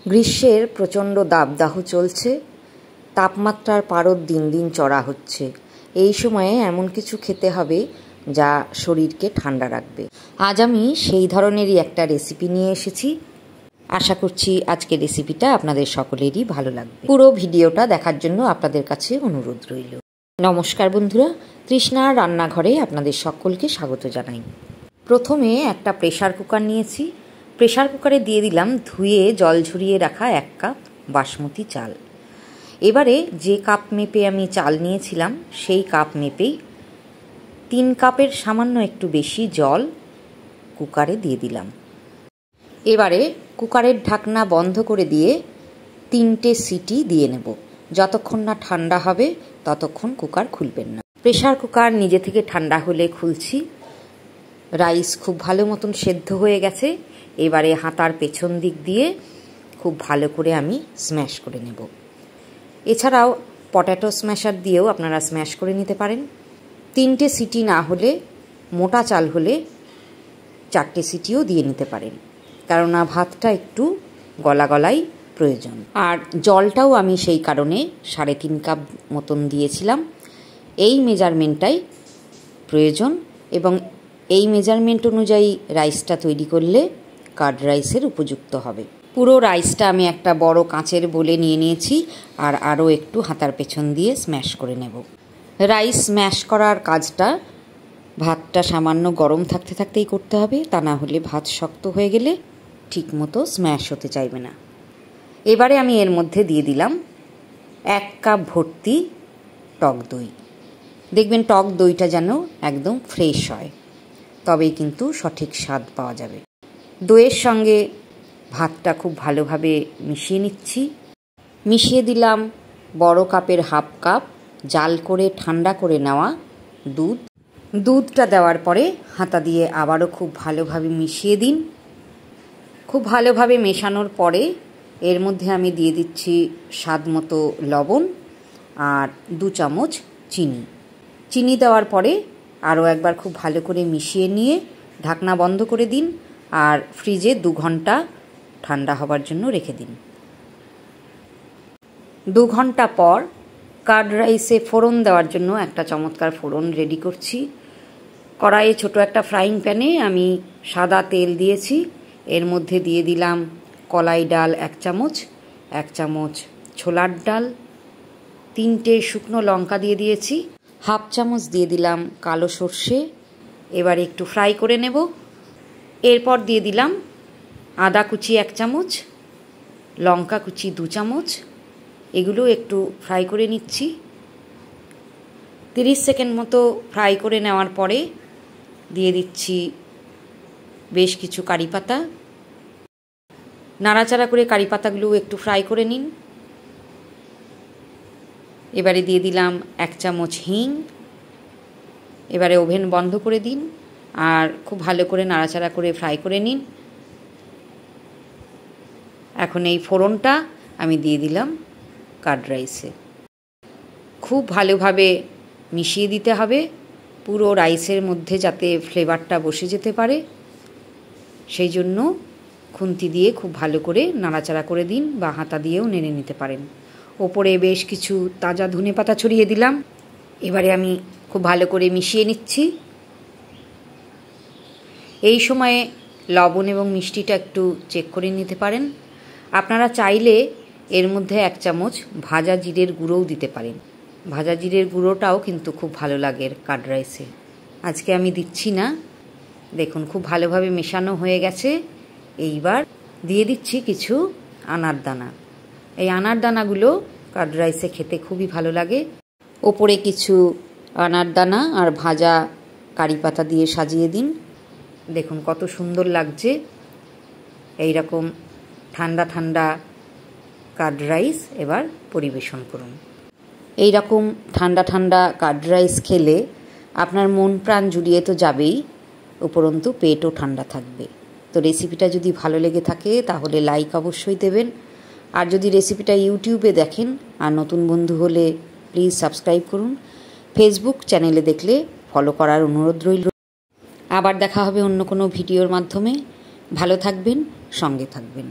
গ্রীষ্মের প্রচণ্ড দাবদাহ চলছে, তাপমাত্রার পারদ দিন দিন চড়া হচ্ছে। এই সময়ে এমন কিছু খেতে হবে যা শরীরকে ঠান্ডা রাখবে। আজ আমি সেই ধরনেরই একটা রেসিপি নিয়ে এসেছি। আশা করছি আজকের রেসিপিটা আপনাদের সকলেরই ভালো লাগবে। পুরো ভিডিওটা দেখার জন্য আপনাদের কাছে অনুরোধ রইল। নমস্কার বন্ধুরা, তৃষ্ণার রান্নাঘরে আপনাদের সকলকে স্বাগত জানাই। প্রথমে একটা প্রেসার কুকার নিয়েছি। প্রেসার কুকারে দিয়ে দিলাম ধুয়ে জল ঝরিয়ে রাখা 1 কাপ বাসমতি চাল। এবারে যে কাপ মেপে আমি চাল নিয়েছিলাম সেই কাপ মেপেই 3 কাপের সামান্য একটু বেশি জল কুকারে দিয়ে দিলাম। এবারে কুকারের ঢাকনা বন্ধ করে দিয়ে 3টে সিটি দিয়ে নেব। যতক্ষণ না ঠান্ডা হবে ততক্ষণ কুকার খুলবেন না। প্রেসার কুকার নিজে থেকে ঠান্ডা হলে খুলছি। রাইস খুব ভালো মতন সেদ্ধ হয়ে গেছে। এবারে হাতার পেছন দিক দিয়ে খুব ভালো করে আমি স্ম্যাশ করে নেব। এছাড়াও পটেটো স্ম্যাশার দিয়েও আপনারা স্ম্যাশ করে নিতে পারেন। 3টে সিটি না হলে, মোটা চাল হলে 4টে সিটিও দিয়ে নিতে পারেন, কেননা ভাতটা একটু গলা গলাই প্রয়োজন। আর জলটাও আমি সেই কারণে 3.5 কাপ মতন দিয়েছিলাম। এই মেজারমেন্টটাই প্রয়োজন এবং এই মেজারমেন্ট অনুযায়ী রাইসটা তৈরি করলে কার্ড রাইসের উপযুক্ত হবে। পুরো রাইসটা আমি একটা বড় কাঁচের বোলে নিয়ে নিয়েছি আর আরও একটু হাতার পেছন দিয়ে স্ম্যাশ করে নেব। রাইস স্ম্যাশ করার কাজটা ভাতটা সামান্য গরম থাকতে থাকতেই করতে হবে, তা না হলে ভাত শক্ত হয়ে গেলে ঠিকমতো স্ম্যাশ হতে চাইবে না। এবারে আমি এর মধ্যে দিয়ে দিলাম 1 কাপ ভর্তি টক দই। দেখবেন টক দইটা যেন একদম ফ্রেশ হয়, তবেই কিন্তু সঠিক স্বাদ পাওয়া যাবে। দইয়ের সঙ্গে ভাতটা খুব ভালোভাবে মিশিয়ে নিচ্ছি। মিশিয়ে দিলাম বড় কাপের 1/2 কাপ জাল করে ঠান্ডা করে নেওয়া দুধ। দুধটা দেওয়ার পরে হাতা দিয়ে আবারও খুব ভালোভাবে মিশিয়ে দিন। খুব ভালোভাবে মেশানোর পরে এর মধ্যে আমি দিয়ে দিচ্ছি স্বাদ মতো লবণ আর 2 চামচ চিনি। চিনি দেওয়ার পরে আরও একবার খুব ভালো করে মিশিয়ে নিয়ে ঢাকনা বন্ধ করে দিন আর ফ্রিজে 2 ঘন্টা ঠান্ডা হবার জন্য রেখে দিন। 2 ঘন্টা পর কার্ড রাইসে ফোড়ন দেওয়ার জন্য একটা চমৎকার ফোড়ন রেডি করছি। কড়াইয়ে ছোট একটা ফ্রাইং প্যানে আমি সাদা তেল দিয়েছি। এর মধ্যে দিয়ে দিলাম কলাই ডাল 1 চামচ, 1 চামচ ছোলার ডাল, 3টে শুকনো লঙ্কা দিয়ে দিয়েছি, 1/2 চামচ দিয়ে দিলাম কালো সর্ষে। এবার একটু ফ্রাই করে নেব। এরপর দিয়ে দিলাম আদা কুচি 1 চামচ, লঙ্কা কুচি 2 চামচ। এগুলো একটু ফ্রাই করে নিচ্ছি। 30 সেকেন্ড মতো ফ্রাই করে নেওয়ার পরে দিয়ে দিচ্ছি বেশ কিছু কারি পাতা। নাড়াচাড়া করে কারি পাতাগুলো একটু ফ্রাই করে নিন। এবারে দিয়ে দিলাম 1 চামচ হিং। এবারে ওভেন বন্ধ করে দিন আর খুব ভালো করে নাড়াচাড়া করে ফ্রাই করে নিন। এখন এই ফোড়নটা আমি দিয়ে দিলাম কার্ড রাইসে। খুব ভালোভাবে মিশিয়ে দিতে হবে পুরো রাইসের মধ্যে, যাতে ফ্লেভারটা বসে যেতে পারে। সেই জন্য খুন্তি দিয়ে খুব ভালো করে নাড়াচাড়া করে দিন বা হাতা দিয়েও নেড়ে নিতে পারেন। ওপরে বেশ কিছু তাজা ধনেপাতা ছড়িয়ে দিলাম। এবারে আমি খুব ভালো করে মিশিয়ে নিচ্ছি। এই সময়ে লবণ এবং মিষ্টিটা একটু চেক করে নিতে পারেন। আপনারা চাইলে এর মধ্যে 1 চামচ ভাজা জিরের গুঁড়োও দিতে পারেন। ভাজা জিরের গুঁড়োটাও কিন্তু খুব ভালো লাগে কার্ড রাইসে। আজকে আমি দিচ্ছি না। দেখুন খুব ভালোভাবে মেশানো হয়ে গেছে। এইবার দিয়ে দিচ্ছি কিছু আনার দানা। এই আনার দানাগুলো কার্ড রাইসে খেতে খুবই ভালো লাগে। ওপরে কিছু আনার দানা আর ভাজা কারি পাতা দিয়ে সাজিয়ে দিন। দেখুন কত সুন্দর লাগছে। এই রকম ঠান্ডা ঠান্ডা কার্ড রাইস এবার পরিবেশন করুন। এই রকম ঠান্ডা ঠান্ডা কার্ড রাইস খেলে আপনার মন প্রাণ জুড়িয়ে তো যাবেই, উপরন্তু পেটও ঠান্ডা থাকবে। তো রেসিপিটা যদি ভালো লেগে থাকে তাহলে লাইক অবশ্যই দেবেন। আর যদি রেসিপিটা ইউটিউবে দেখেন আর নতুন বন্ধু হলে প্লিজ সাবস্ক্রাইব করুন। ফেসবুক চ্যানেলে দেখলে ফলো করার অনুরোধ রইল। আবার দেখা হবে অন্য কোনো ভিডিওর মাধ্যমে। ভালো থাকবেন, সঙ্গে থাকবেন।